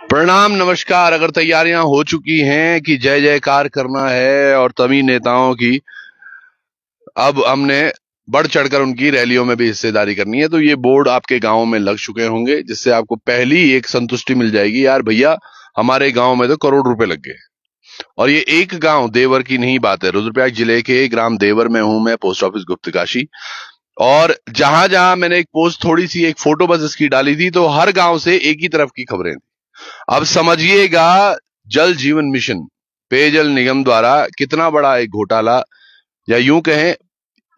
प्रणाम, नमस्कार। अगर तैयारियां हो चुकी हैं कि जय जयकार करना है और तभी नेताओं की अब हमने बढ़ चढ़कर उनकी रैलियों में भी हिस्सेदारी करनी है, तो ये बोर्ड आपके गांव में लग चुके होंगे, जिससे आपको पहली एक संतुष्टि मिल जाएगी, यार भैया हमारे गांव में तो करोड़ रुपए लग गए। और ये एक गांव देवर की नहीं बात है, रुद्रप्रयाग जिले के ग्राम देवर में हूं मैं, पोस्ट ऑफिस गुप्तकाशी। और जहां जहां मैंने एक पोस्ट थोड़ी सी एक फोटो बस इसकी डाली थी, तो हर गांव से एक ही तरफ की खबरें थी। अब समझिएगा, जल जीवन मिशन पेयजल निगम द्वारा कितना बड़ा एक घोटाला, या यूं कहें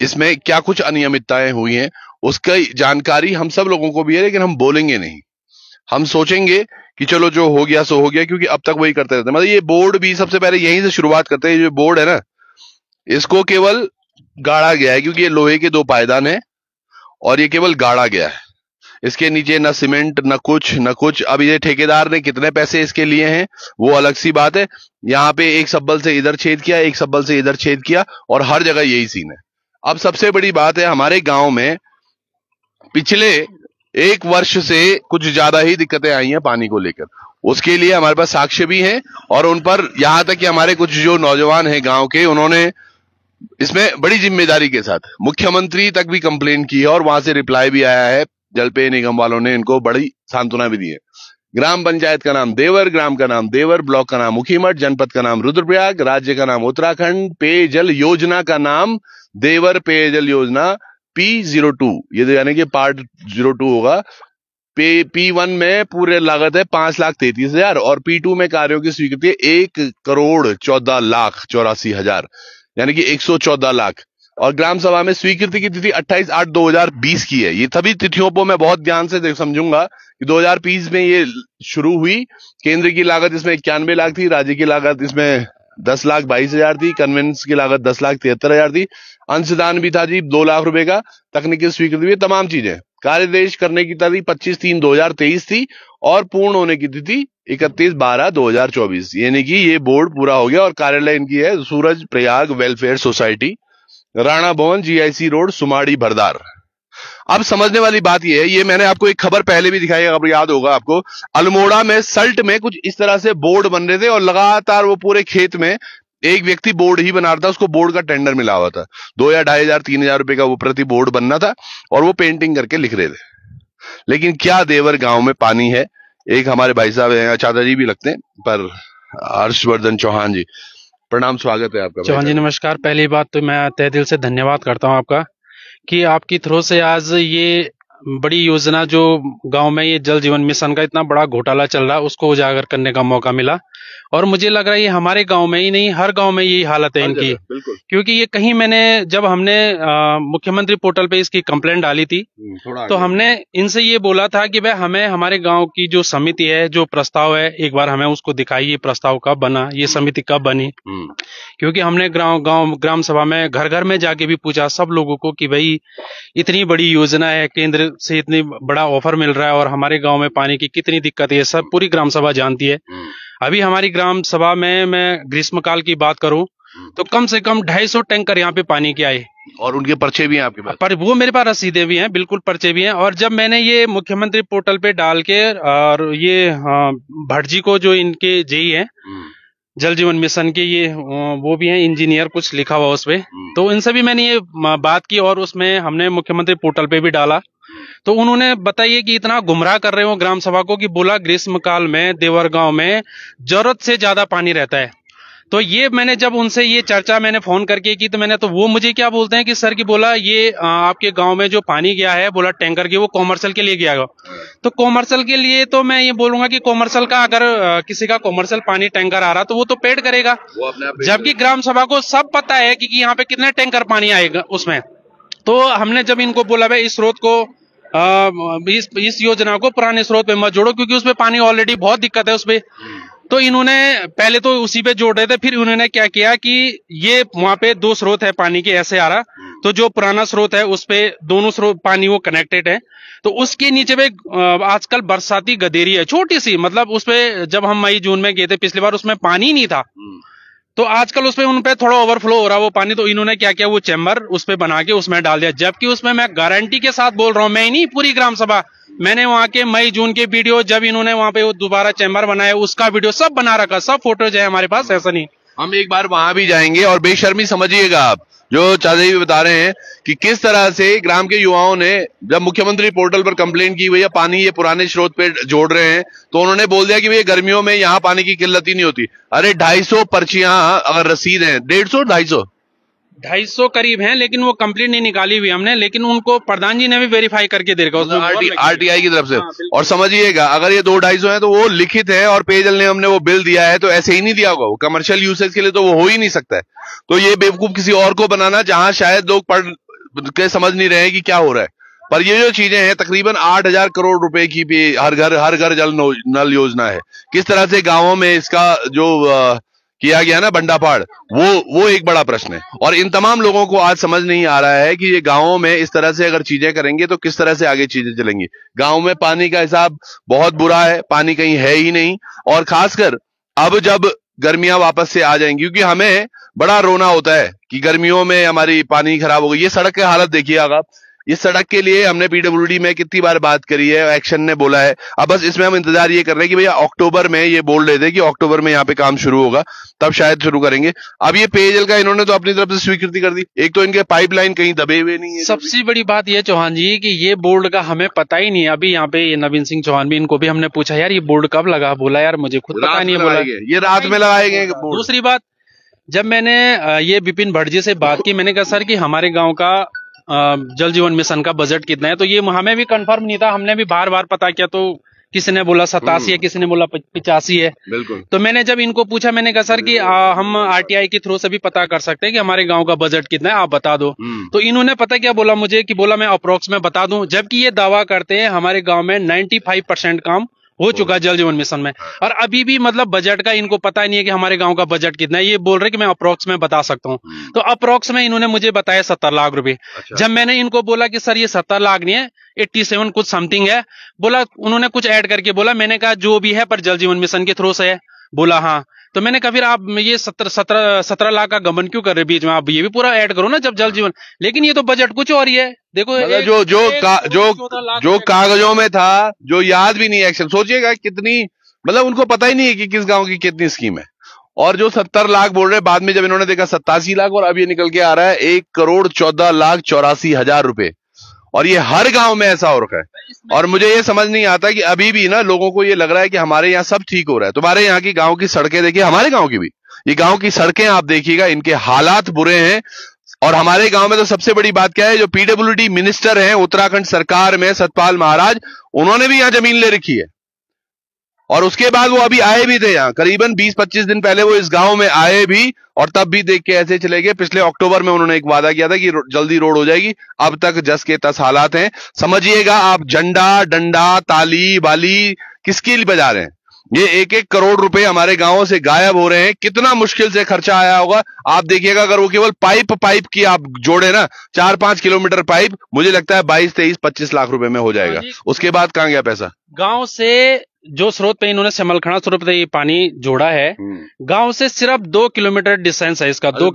इसमें क्या कुछ अनियमितताएं हुई हैं, उसका जानकारी हम सब लोगों को भी है, लेकिन हम बोलेंगे नहीं। हम सोचेंगे कि चलो जो हो गया सो हो गया, क्योंकि अब तक वही करते रहते हैं। मतलब ये बोर्ड भी सबसे पहले यहीं से शुरुआत करते हैं। ये जो बोर्ड है ना, इसको केवल गाड़ा गया है, क्योंकि ये लोहे के दो पायदान है और ये केवल गाड़ा गया है। इसके नीचे न सीमेंट न कुछ। अब ये ठेकेदार ने कितने पैसे इसके लिए हैं वो अलग सी बात है। यहाँ पे एक सब्बल से इधर छेद किया, एक सब्बल से इधर छेद किया, और हर जगह यही सीन है। अब सबसे बड़ी बात है, हमारे गांव में पिछले एक वर्ष से कुछ ज्यादा ही दिक्कतें आई हैं पानी को लेकर। उसके लिए हमारे पास साक्ष्य भी हैं, और उन पर यहां तक कि हमारे कुछ जो नौजवान हैं गांव के, उन्होंने इसमें बड़ी जिम्मेदारी के साथ मुख्यमंत्री तक भी कंप्लेन की है, और वहां से रिप्लाई भी आया है। जलपेय निगम वालों ने इनको बड़ी सांत्वना भी दी है। ग्राम पंचायत का नाम देवर, ग्राम का नाम देवर, ब्लॉक का नाम मुखीमठ, जनपद का नाम रुद्रप्रयाग, राज्य का नाम उत्तराखंड, पेयजल योजना का नाम देवर पेयजल योजना P02, ये यानी कि पार्ट 02 होगा। P1 में पूरे लागत है 5,33,000, और P2 में कार्यों की स्वीकृति है 1,14,84,000, यानी कि 114 लाख। और ग्राम सभा में स्वीकृति की तिथि 28/8/2020 की है। ये सभी तिथियों को मैं बहुत ध्यान से समझूंगा कि 2020 में ये शुरू हुई। केंद्र की लागत इसमें 91 लाख थी, राज्य की लागत इसमें 10,22,000 थी, कन्वेंस की लागत 10,73,000 थी, अंशदान भी था जी 2 लाख रुपए का, तकनीकी स्वीकृति भी, तमाम चीजें। कार्यदेश करने की तारीख 25/3/2023 थी, और पूर्ण होने की तिथि 31/12/2024, यानी कि ये बोर्ड पूरा हो गया। और कार्यालय इनकी है सूरज प्रयाग वेलफेयर सोसाइटी, राणा भवन, GIC रोड, सुमाड़ी, भरदार। अब समझने वाली बात यह है, ये मैंने आपको एक खबर पहले भी दिखाई, अगर याद होगा आपको, अल्मोड़ा में सल्ट में कुछ इस तरह से बोर्ड बन रहे थे, और लगातार वो पूरे खेत में एक व्यक्ति बोर्ड ही बना रहा था। उसको बोर्ड का टेंडर मिला हुआ था, 2 या 2,500 3,000 रुपए का वो प्रति बोर्ड बनना था, और वो पेंटिंग करके लिख रहे थे। लेकिन क्या देवर गांव में पानी है। एक हमारे भाई साहब हैं, चाचा जी भी लगते हैं, पर हर्षवर्धन चौहान जी, प्रणाम, स्वागत है आपका। चौहान जी नमस्कार। पहली बात तो मैं तहे दिल से धन्यवाद करता हूं आपका, कि आपकी थ्रू से आज ये बड़ी योजना जो गांव में ये जल जीवन मिशन का इतना बड़ा घोटाला चल रहा है, उसको उजागर करने का मौका मिला। और मुझे लग रहा है ये हमारे गांव में ही नहीं, हर गांव में यही हालत है इनकी। क्योंकि ये कहीं जब हमने मुख्यमंत्री पोर्टल पे इसकी कंप्लेंट डाली थी, तो हमने इनसे ये बोला था कि भाई हमें हमारे गांव की जो समिति है, जो प्रस्ताव है, एक बार हमें उसको दिखाइए, प्रस्ताव कब बना, ये समिति कब बनी। क्योंकि हमने ग्राम सभा में घर घर में जाके भी पूछा सब लोगों को कि भाई इतनी बड़ी योजना है, केंद्र से इतनी बड़ा ऑफर मिल रहा है, और हमारे गांव में पानी की कितनी दिक्कत है, सब पूरी ग्राम सभा जानती है। अभी हमारी ग्राम सभा में मैं ग्रीष्मकाल की बात करूं तो कम से कम 250 टैंकर यहाँ पे पानी के आए, और उनके पर्चे भी हैं आपके पास? पर वो मेरे पास रसीदें भी हैं, बिल्कुल पर्चे भी हैं। और जब मैंने ये मुख्यमंत्री पोर्टल पे डाल के, और ये भट्ट जी को जो इनके जेई हैं जल जीवन मिशन के, ये वो भी हैं इंजीनियर, कुछ लिखा हुआ उस पे, तो इनसे भी मैंने ये बात की, और उसमें हमने मुख्यमंत्री पोर्टल पे भी डाला। तो उन्होंने बताइए कि इतना गुमराह कर रहे हो ग्राम सभा को, कि बोला ग्रीष्म काल में देवर गांव में जरूरत से ज्यादा पानी रहता है। तो ये मैंने जब उनसे ये चर्चा मैंने फोन करके की, तो वो मुझे क्या बोलते हैं कि सर की बोला ये आपके गांव में जो पानी गया है, बोला टैंकर की, वो कॉमर्शियल के लिए गया है। तो कॉमर्शियल के लिए तो मैं ये बोलूंगा कि कॉमर्शियल का, अगर किसी का कॉमर्शियल पानी टैंकर आ रहा तो वो तो पेड करेगा, जबकि ग्राम सभा को सब पता है कि यहाँ पे कितने टैंकर पानी आएगा उसमें। तो हमने जब इनको बोला भाई इस स्रोत को, इस योजना को पुराने स्रोत पे मत जोड़ो, क्योंकि उसपे पानी ऑलरेडी बहुत दिक्कत है उसपे। तो इन्होंने पहले तो उसी पे जोड़ रहे थे, फिर उन्होंने क्या किया कि ये वहां पे 2 स्रोत है पानी के, ऐसे आ रहा, तो जो पुराना स्रोत है उस पे दोनों स्रोत पानी वो कनेक्टेड है। तो उसके नीचे पे आजकल बरसाती गदेरी है, छोटी सी, मतलब उसपे जब हम मई जून में गए थे पिछली बार, उसमें पानी नहीं था। तो आजकल उसपे उन पे थोड़ा ओवरफ्लो हो रहा है वो पानी। तो इन्होंने क्या किया, वो चैम्बर उस पे बना के उसमें डाल दिया, जबकि उसमें मैं गारंटी के साथ बोल रहा हूं, मैं ही नहीं, पूरी ग्राम सभा, मैंने वहाँ के मई जून के वीडियो, जब इन्होंने वहाँ पे वो दोबारा चैम्बर बनाया उसका वीडियो सब बना रखा, सब फोटोज है हमारे पास, ऐसा नहीं। हम एक बार वहां भी जाएंगे और बेशर्मी समझिएगा आप, जो चाचा जी बता रहे हैं कि किस तरह से ग्राम के युवाओं ने जब मुख्यमंत्री पोर्टल पर कंप्लेंट की भैया पानी ये पुराने स्रोत पे जोड़ रहे हैं, तो उन्होंने बोल दिया कि भैया गर्मियों में यहाँ पानी की किल्लत ही नहीं होती। अरे 250 पर्चियां अगर रसीद है, 150 250 करीब हैं, लेकिन वो कंप्लीट नहीं निकाली हुई हमने, लेकिन उनको प्रधान जी ने भी वेरीफाई करके दे रखा उसमें आरटीआई की तरफ से। हाँ, और समझिएगा अगर ये 200-250 है तो वो लिखित है और पेयजल ने हमने वो बिल दिया है, तो ऐसे ही नहीं दिया होगा, वो कमर्शियल यूसेज के लिए तो वो हो ही नहीं सकता है। तो ये बेवकूफ किसी और को बनाना, जहां शायद लोग पढ़ के समझ नहीं रहे हैं कि क्या हो रहा है। पर ये जो चीजें हैं, तकरीबन 8,000 करोड़ रुपए की भी हर घर जल नल योजना है। किस तरह से गांवों में इसका जो किया गया ना बंडापाड़, वो एक बड़ा प्रश्न है। और इन तमाम लोगों को आज समझ नहीं आ रहा है कि ये गांवों में इस तरह से अगर चीजें करेंगे तो किस तरह से आगे चीजें चलेंगी। गांव में पानी का हिसाब बहुत बुरा है, पानी कहीं है ही नहीं। और खासकर अब जब गर्मियां वापस से आ जाएंगी, क्योंकि हमें बड़ा रोना होता है कि गर्मियों में हमारी पानी खराब हो गई। ये सड़क की हालत देखिए आप, इस सड़क के लिए हमने पीडब्ल्यूडी में कितनी बार बात करी है, एक्शन ने बोला है। अब बस इसमें हम इंतजार ये कर रहे हैं कि भैया अक्टूबर में, ये बोल रहे थे कि अक्टूबर में यहाँ पे काम शुरू होगा, तब शायद शुरू करेंगे। अब ये पेयजल का इन्होंने तो अपनी तरफ से स्वीकृति कर दी। एक तो इनके पाइपलाइन कहीं दबे हुए नहीं है। सबसे बड़ी बात ये चौहान जी कि ये बोर्ड का हमें पता ही नहीं है। अभी यहाँ पे नवीन सिंह चौहान भी, इनको भी हमने पूछा यार ये बोर्ड कब लगा, बोला यार मुझे खुद पता नहीं है, बोला ये रात में लगाएंगे। दूसरी बात, जब मैंने ये विपिन भट्ट से बात की, मैंने कहा सर कि हमारे गांव का जल जीवन मिशन का बजट कितना है, तो ये हमें भी कंफर्म नहीं था, हमने भी बार बार पता किया, तो किसी ने बोला 87 है, किसी ने बोला 85 है। बिल्कुल। तो मैंने जब इनको पूछा, मैंने कहा सर कि हम आरटीआई के थ्रू से भी पता कर सकते हैं कि हमारे गांव का बजट कितना है, आप बता दो। तो इन्होंने पता क्या बोला मुझे कि बोला मैं अप्रोक्स में बता दूं, जबकि ये दावा करते हैं हमारे गांव में 95% काम हो चुका है जल जीवन मिशन में, और अभी भी मतलब बजट का इनको पता नहीं है कि हमारे गांव का बजट कितना है। ये बोल रहे कि मैं अप्रोक्स में बता सकता हूं। तो अप्रोक्स में इन्होंने मुझे बताया 70 लाख रुपए। अच्छा। जब मैंने इनको बोला कि सर ये 70 लाख नहीं है, 87 कुछ समथिंग है, बोला उन्होंने कुछ ऐड करके बोला। मैंने कहा जो भी है पर जल जीवन मिशन के थ्रू से है, बोला हाँ। तो मैंने कहा फिर आप ये 17 लाख का गमन क्यों कर रहे बीच में, आप ये भी पूरा ऐड करो ना जब जल जीवन। लेकिन ये तो बजट कुछ और ही है। देखो जो कागजों में था, जो याद भी नहीं एक्शन, सोचिएगा कितनी, मतलब उनको पता ही नहीं है कि किस गांव की कितनी स्कीम है। और जो 70 लाख बोल रहे, बाद में जब इन्होंने देखा 87 लाख, और अब ये निकल के आ रहा है 1,14,84,000 रुपए। और ये हर गांव में ऐसा हो रखा है। और मुझे ये समझ नहीं आता कि अभी भी ना लोगों को ये लग रहा है कि हमारे यहाँ सब ठीक हो रहा है। तुम्हारे यहाँ की गांव की सड़कें देखिए, हमारे गांव की भी, ये गांव की सड़कें आप देखिएगा, इनके हालात बुरे हैं। और हमारे गांव में तो सबसे बड़ी बात क्या है, जो पीडब्ल्यूडी मिनिस्टर हैं उत्तराखंड सरकार में, सतपाल महाराज, उन्होंने भी यहाँ जमीन ले रखी है। और उसके बाद वो अभी आए भी थे यहाँ, करीबन 20-25 दिन पहले वो इस गांव में आए भी, और तब भी देख के ऐसे चले गए। पिछले अक्टूबर में उन्होंने एक वादा किया था कि जल्दी रोड हो जाएगी। अब तक जस के तस हालात हैं। समझिएगा आप, झंडा, डंडा, ताली बाली किसके लिए बजा रहे हैं। ये 1-1 करोड़ रुपए हमारे गांवों से गायब हो रहे हैं। कितना मुश्किल से खर्चा आया होगा आप देखिएगा। अगर वो केवल पाइप की आप जोड़े ना, 4-5 किलोमीटर पाइप, मुझे लगता है 22-23-25 लाख रुपए में हो जाएगा। उसके बाद कहां गया पैसा। गांव से जो स्रोत पे इन्होंने श्यामलखड़ा स्रोत पे ये पानी जोड़ा है, गांव से सिर्फ 2 किलोमीटर डिस्टेंस है इसका, 2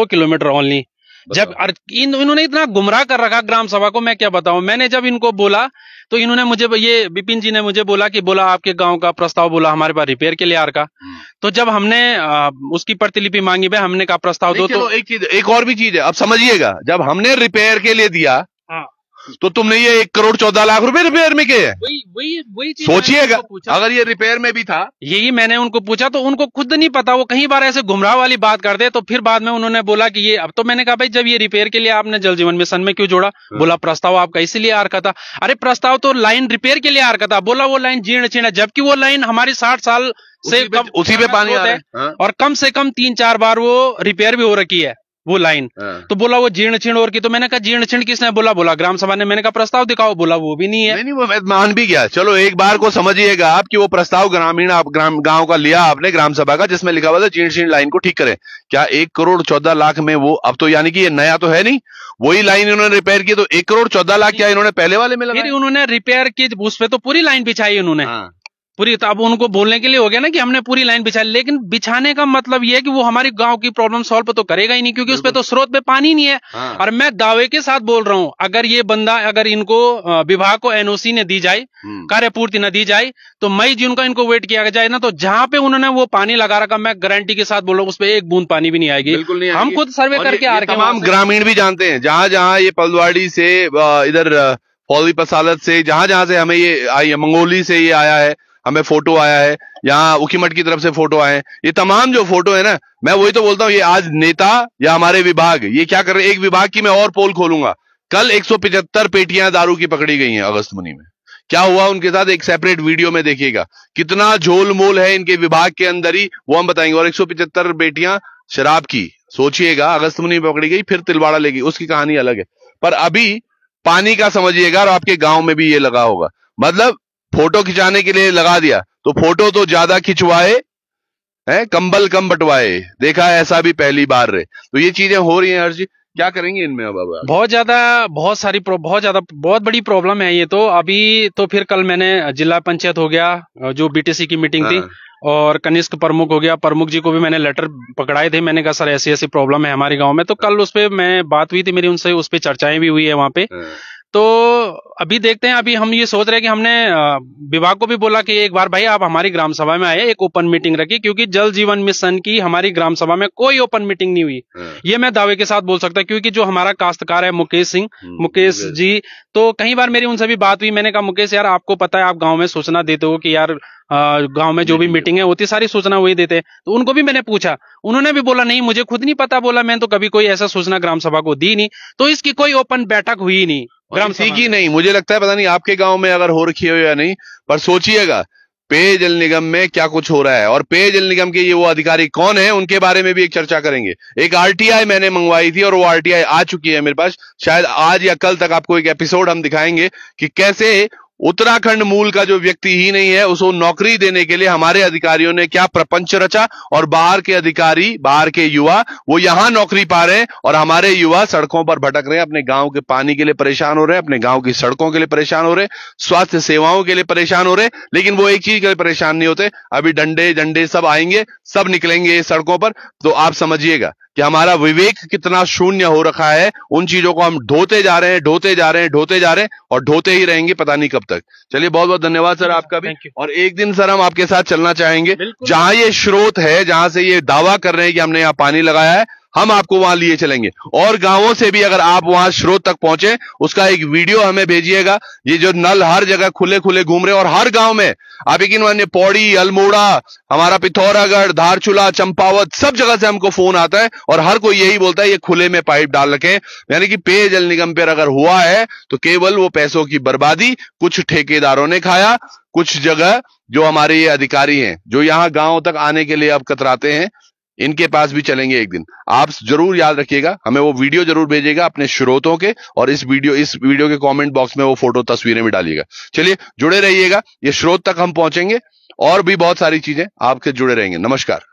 किलोमीटर ओनली। जब इन्होंने इतना गुमराह कर रखा ग्राम सभा को, मैं क्या बताऊं। मैंने जब इनको बोला तो इन्होंने मुझे, ये विपिन जी ने मुझे बोला कि बोला आपके गांव का प्रस्ताव, बोला हमारे पास रिपेयर के लिए आर का। तो जब हमने उसकी प्रतिलिपि मांगी, भाई हमने कहा प्रस्ताव दो। तो एक और भी चीज है, अब समझिएगा, जब हमने रिपेयर के लिए दिया, तो तुमने ये 1,14,00,000 रुपए रिपेयर में किए। वही सोचिएगा, अगर ये रिपेयर में भी था। यही मैंने उनको पूछा, तो उनको खुद नहीं पता, वो कई बार ऐसे गुमराह वाली बात करते। तो फिर बाद में उन्होंने बोला कि ये, अब तो मैंने कहा भाई जब ये रिपेयर के लिए आपने जल जीवन मिशन में क्यों जोड़ा। बोला प्रस्ताव आपका इसीलिए आ रखा था। अरे प्रस्ताव तो लाइन रिपेयर के लिए आ रखा था, बोला वो लाइन जीर्ण शीर्ण है, जबकि वो लाइन हमारी 60 साल से उसी पे पानी आ रहा है। और कम से कम 3-4 बार वो रिपेयर भी हो रखी है वो लाइन। तो बोला वो जीर्ण शीर्ण और की। तो मैंने कहा जीर्ण शीर्ण किसने बोला ग्राम सभा ने। मैंने कहा प्रस्ताव दिखाओ, बोला वो भी नहीं है। नहीं, वो मान भी गया। चलो एक बार को समझिएगा आप कि वो प्रस्ताव गांव का लिया आपने, ग्राम सभा का, जिसमें लिखा हुआ था जीर्ण शीर्ण लाइन को ठीक करें। क्या 1,14,00,000 में वो, अब तो यानी कि ये नया तो है नहीं, वही लाइन इन्होंने रिपेयर की। तो 1,14,00,000 क्या इन्होंने पहले वाले में लगाया? उन्होंने रिपेयर की, उस पर तो पूरी लाइन बिछाई उन्होंने। पूरी, तो अब उनको बोलने के लिए हो गया ना कि हमने पूरी लाइन बिछा, लेकिन बिछाने का मतलब ये है कि वो हमारी गांव की प्रॉब्लम सॉल्व तो करेगा ही नहीं, क्योंकि उस पे तो स्रोत पे पानी नहीं है। हाँ। और मैं दावे के साथ बोल रहा हूं, अगर ये बंदा, अगर इनको विभाग को एनओसी ने दी जाए, कार्यपूर्ति न दी जाए, तो मई जून का इनको वेट किया जाए ना, तो जहां पे उन्होंने वो पानी लगा रखा, मैं गारंटी के साथ बोल रहा हूं, उस पर एक बूंद पानी भी नहीं आएगी। बिल्कुल नहीं हम आएगी। खुद सर्वे करके आ रहे हैं। तमाम ग्रामीण भी जानते हैं, जहां जहां ये पलवाड़ी से, इधर फौजी पसालत से, जहां जहां से हमें ये आई है, मंगोली से ये आया है, हमें फोटो आया है, यहाँ उखीमठ की तरफ से फोटो आए हैं, ये तमाम जो फोटो है ना, मैं वही तो बोलता हूँ, ये आज नेता या हमारे विभाग ये क्या कर रहे हैं। एक विभाग की मैं और पोल खोलूंगा, कल 175 पेटियां दारू की पकड़ी गई हैं अगस्त मुनि में। क्या हुआ उनके साथ, एक सेपरेट वीडियो में देखिएगा, कितना झोल मोल है इनके विभाग के अंदर ही, वो हम बताएंगे। और 175 पेटियां शराब की, सोचिएगा, अगस्त मुनि में पकड़ी गई, फिर तिलवाड़ा ले गई, उसकी कहानी अलग है। पर अभी पानी का समझिएगा, और आपके गांव में भी ये लगा होगा, मतलब फोटो खिंचाने के लिए लगा दिया, तो फोटो तो ज्यादा खिंचवाए हैं, कंबल कम बंटवाए, देखा है ऐसा भी पहली बार रहे। तो ये चीजें हो रही हैं हर्ष जी, क्या करेंगे इनमें अब? बहुत ज्यादा, बहुत बड़ी प्रॉब्लम है ये तो। अभी तो फिर कल मैंने जिला पंचायत हो गया, जो बीटीसी की मीटिंग थी, और कनिष्क प्रमुख हो गया, प्रमुख जी को भी मैंने लेटर पकड़ाए थे। मैंने कहा सर ऐसी ऐसी प्रॉब्लम है हमारे गांव में, तो कल उस पे मैं बात हुई थी मेरी उनसे, उस पे चर्चाएं भी हुई है वहां पे। तो अभी देखते हैं, अभी हम ये सोच रहे हैं कि हमने विभाग को भी बोला कि एक बार भाई आप हमारी ग्राम सभा में आए, एक ओपन मीटिंग रखी, क्योंकि जल जीवन मिशन की हमारी ग्राम सभा में कोई ओपन मीटिंग नहीं हुई। ये मैं दावे के साथ बोल सकता, क्योंकि जो हमारा काश्तकार है मुकेश जी, तो कई बार मेरी उनसे भी बात हुई। मैंने कहा मुकेश यार, आपको पता है, आप गांव में सूचना देते हो कि यार गांव में जो भी मीटिंग है होती, सारी सूचना वही देते हैं। तो उनको भी मैंने पूछा, उन्होंने भी बोला नहीं मुझे खुद नहीं पता, बोला मैं तो कभी कोई ऐसा सूचना ग्राम सभा को दी नहीं। तो इसकी कोई ओपन बैठक हुई नहीं ग्राम सभा की। नहीं, मुझे लगता है, पता नहीं आपके गांव में अगर हो रखी हो या नहीं, पर सोचिएगा पेयजल निगम में क्या कुछ हो रहा है, और पेयजल निगम के ये वो अधिकारी कौन है, उनके बारे में भी एक चर्चा करेंगे। एक आरटीआई मैंने मंगवाई थी, और वो आरटीआई आ चुकी है मेरे पास, शायद आज या कल तक आपको एक एपिसोड हम दिखाएंगे कि कैसे उत्तराखंड मूल का जो व्यक्ति ही नहीं है, उसको नौकरी देने के लिए हमारे अधिकारियों ने क्या प्रपंच रचा, और बाहर के अधिकारी, बाहर के युवा वो यहां नौकरी पा रहे हैं, और हमारे युवा सड़कों पर भटक रहे हैं, अपने गांव के पानी के लिए परेशान हो रहे हैं, अपने गांव की सड़कों के लिए परेशान हो रहे हैं, स्वास्थ्य सेवाओं के लिए परेशान हो रहे हैं। लेकिन वो एक चीज के लिए परेशान नहीं होते, अभी डंडे सब आएंगे, सब निकलेंगे सड़कों पर। तो आप समझिएगा कि हमारा विवेक कितना शून्य हो रखा है। उन चीजों को हम ढोते जा रहे हैं, और ढोते ही रहेंगे, पता नहीं कब तक। चलिए, बहुत बहुत धन्यवाद सर आपका भी। और एक दिन सर हम आपके साथ चलना चाहेंगे, जहां ये स्रोत है, जहां से ये दावा कर रहे हैं कि हमने यहाँ पानी लगाया है, हम आपको वहां लिए चलेंगे। और गांवों से भी अगर आप वहां स्रोत तक पहुंचे, उसका एक वीडियो हमें भेजिएगा। ये जो नल हर जगह खुले खुले घूम रहे हैं, और हर गांव में, आप यकीन मानिए, पौड़ी, अल्मोड़ा, हमारा पिथौरागढ़, धारचूला, चंपावत, सब जगह से हमको फोन आता है, और हर कोई यही बोलता है ये खुले में पाइप डाल रखे। यानी कि पेयजल निगम पर अगर हुआ है तो केवल वो पैसों की बर्बादी कुछ ठेकेदारों ने खाया, कुछ जगह जो हमारे ये अधिकारी हैं, जो यहां गांव तक आने के लिए अब कतराते हैं, इनके पास भी चलेंगे एक दिन। आप जरूर याद रखिएगा, हमें वो वीडियो जरूर भेजिएगा अपने स्रोतों के, और इस वीडियो के कमेंट बॉक्स में वो फोटो तस्वीरें भी डालिएगा। चलिए, जुड़े रहिएगा, ये स्रोत तक हम पहुंचेंगे, और भी बहुत सारी चीजें आपके जुड़े रहेंगे। नमस्कार।